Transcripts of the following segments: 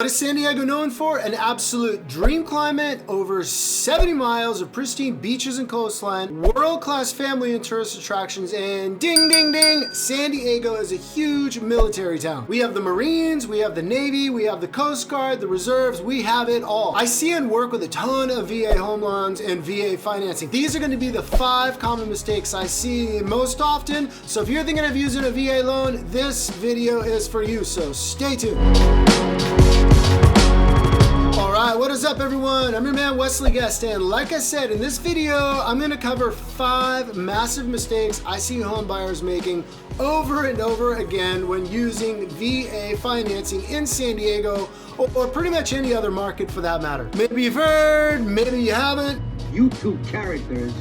What is San Diego known for? An absolute dream climate, over 70 miles of pristine beaches and coastline, world-class family and tourist attractions, and ding, ding, ding, San Diego is a huge military town. We have the Marines, we have the Navy, we have the Coast Guard, the reserves, we have it all. I see and work with a ton of VA home loans and VA financing. These are going to be the 5 common mistakes I see most often. So if you're thinking of using a VA loan, this video is for you, so stay tuned. Alright, what is up everyone? I'm your man Wesley Guest, and like I said, in this video, I'm going to cover 5 massive mistakes I see home buyers making over and over again when using VA financing in San Diego, or pretty much any other market for that matter. Maybe you've heard, maybe you haven't. You two characters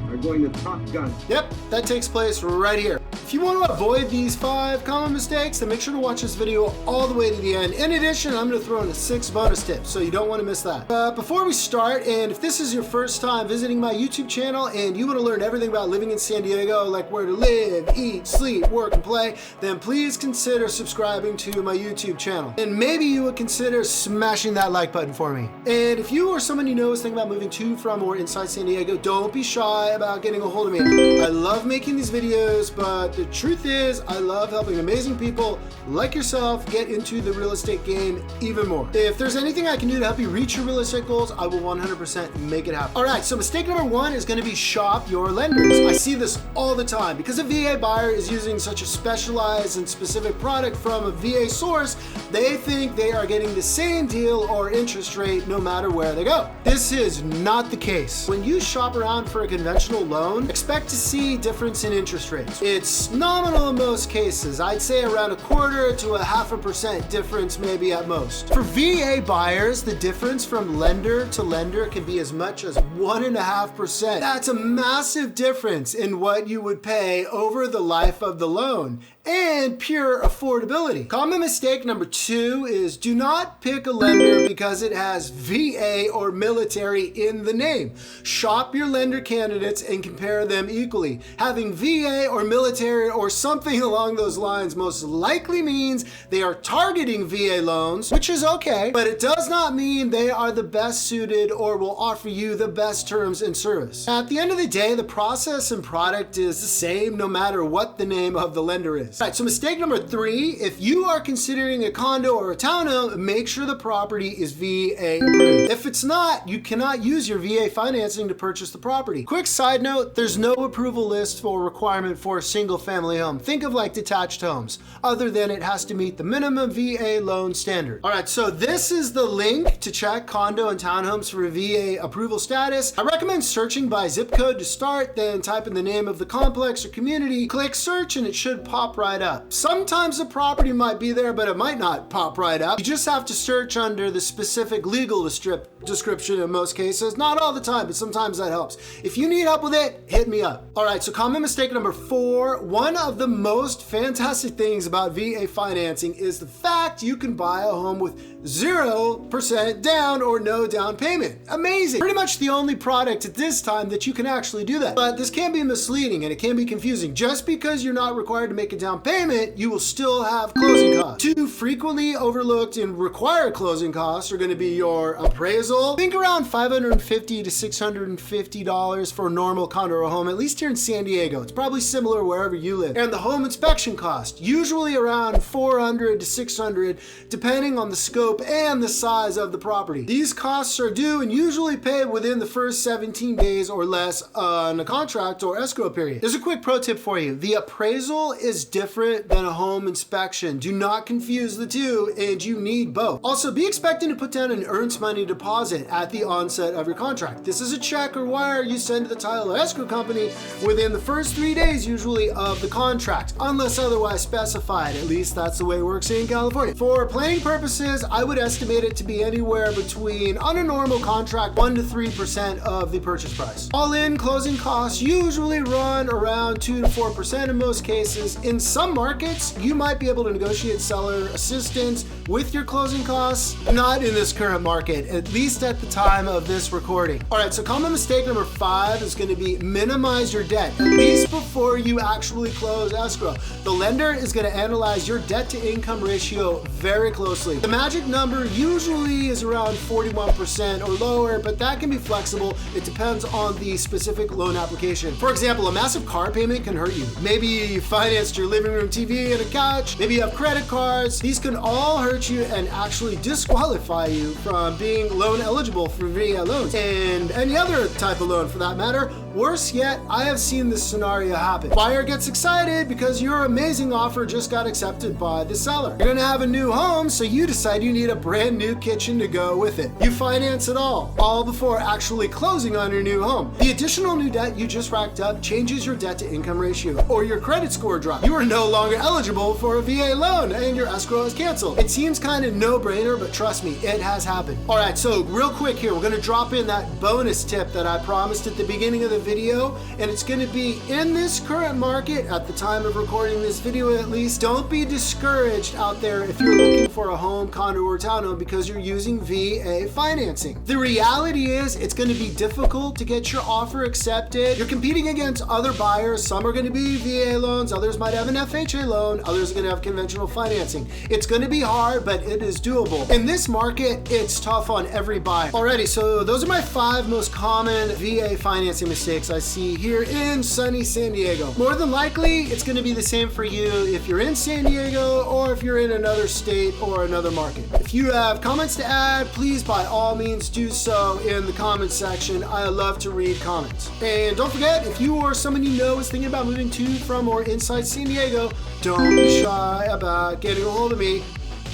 are going to Top Gun. Yep, that takes place right here. If you want to avoid these 5 common mistakes, then make sure to watch this video all the way to the end. In addition, I'm going to throw in a 6 bonus tips, so you don't want to miss that. Before we start, and if this is your first time visiting my YouTube channel and you want to learn everything about living in San Diego, like where to live, eat, sleep, work, and play, then please consider subscribing to my YouTube channel. And maybe you would consider smashing that like button for me. And if you or someone you know is thinking about moving to, from, or inside San Diego, don't be shy about getting a hold of me. I love making these videos, but the truth is, I love helping amazing people like yourself get into the real estate game even more. If there's anything I can do to help you reach your real estate goals, I will 100% make it happen. All right, so mistake number 1 is going to be shop your lenders. I see this all the time. Because a VA buyer is using such a specialized and specific product from a VA source, they think they are getting the same deal or interest rate no matter where they go. This is not the case. When you shop around for a conventional loan, expect to see difference in interest rates. It's nominal in most cases. I'd say around 1/4 to 0.5% difference maybe at most. For VA buyers, the difference from lender to lender can be as much as 1.5%. That's a massive difference in what you would pay over the life of the loan and pure affordability. Common mistake number 2 is do not pick a lender because it has VA or military in the name. Shop your lender candidates and compare them equally. Having VA or military or something along those lines most likely means they are targeting VA loans, which is okay, but it does not mean they are the best suited or will offer you the best terms and service. At the end of the day, the process and product is the same no matter what the name of the lender is. All right, so mistake number 3, if you are considering a condo or a townhome, make sure the property is VA approved. If it's not, you cannot use your VA financing to purchase the property. Quick side note, there's no approval list or requirement for a single family home. Think of like detached homes, other than it has to meet the minimum VA loan standard. All right, so this is the link to check condo and townhomes for VA approval status. I recommend searching by zip code to start, then type in the name of the complex or community, click search, and it should pop right up. Sometimes the property might be there, but it might not pop right up. You just have to search under the specific legal description in most cases. Not all the time, but sometimes that helps. If you need help with it, hit me up. All right, so common mistake number 4, one of the most fantastic things about VA financing is the fact you can buy a home with 0% down or no down payment. Amazing. Pretty much the only product at this time that you can actually do that. But this can be misleading and it can be confusing. Just because you're not required to make a down payment, you will still have closing costs. 2 frequently overlooked and required closing costs are going to be your appraisal. Think around $550 to $650 for a normal condo or home, at least here in San Diego. It's probably similar wherever you live. And the home inspection cost, usually around $400 to $600, depending on the scope and the size of the property. These costs are due and usually paid within the first 17 days or less on a contract or escrow period. There's a quick pro tip for you. The appraisal is different than a home inspection. Do not confuse the two, and you need both. Also, be expecting to put down an earnest money deposit at the onset of your contract. This is a check or wire you send to the title or escrow company within the first 3 days usually of the contract, unless otherwise specified. At least that's the way it works in California. For planning purposes, I would estimate it to be anywhere between, on a normal contract, 1% to 3% of the purchase price. All in, closing costs usually run around 2 to 4% in most cases. In some markets, you might be able to negotiate seller assistance with your closing costs. Not in this current market, at least at the time of this recording. All right, so common mistake number 5 is going to be minimize your debt, at least before you actually close escrow. The lender is going to analyze your debt to income ratio very closely. The magic number usually is around 41% or lower, but that can be flexible. It depends on the specific loan application. For example, a massive car payment can hurt you. Maybe you financed your living room TV and a couch. Maybe you have credit cards. These can all hurt you and actually disqualify you from being loan eligible for VA loans and any other type of loan for that matter. Worse yet, I have seen this scenario happen. Buyer gets excited because your amazing offer just got accepted by the seller. You're gonna have a new home, so you decide you need a brand new kitchen to go with it. You finance it all before actually closing on your new home. The additional new debt you just racked up changes your debt to income ratio, or your credit score drops. You are no longer eligible for a VA loan and your escrow is canceled. It seems kind of no-brainer, but trust me, it has happened. All right, so real quick here, we're gonna drop in that bonus tip that I promised at the beginning of the video, and it's going to be in this current market at the time of recording this video. At least don't be discouraged out there if you're looking for a home, condo, or townhome because you're using VA financing. The reality is it's going to be difficult to get your offer accepted. You're competing against other buyers. Some are going to be VA loans, others might have an FHA loan, others are going to have conventional financing. It's going to be hard, but it is doable. In this market, it's tough on every buyer. Alrighty, so those are my 5 most common VA financing mistakes I see here in sunny San Diego. More than likely, it's going to be the same for you if you're in San Diego or if you're in another state or another market. If you have comments to add, please by all means do so in the comments section. I love to read comments. And don't forget, if you or someone you know is thinking about moving to, from, or inside San Diego, don't be shy about getting a hold of me.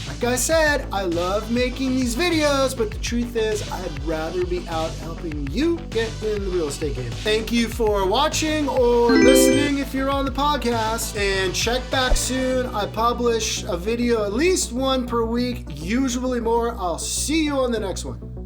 Like I said, I love making these videos, but the truth is I'd rather be out helping you get in the real estate game. Thank you for watching or listening if you're on the podcast, and check back soon. I publish a video at least 1 per week, usually more. I'll see you on the next one.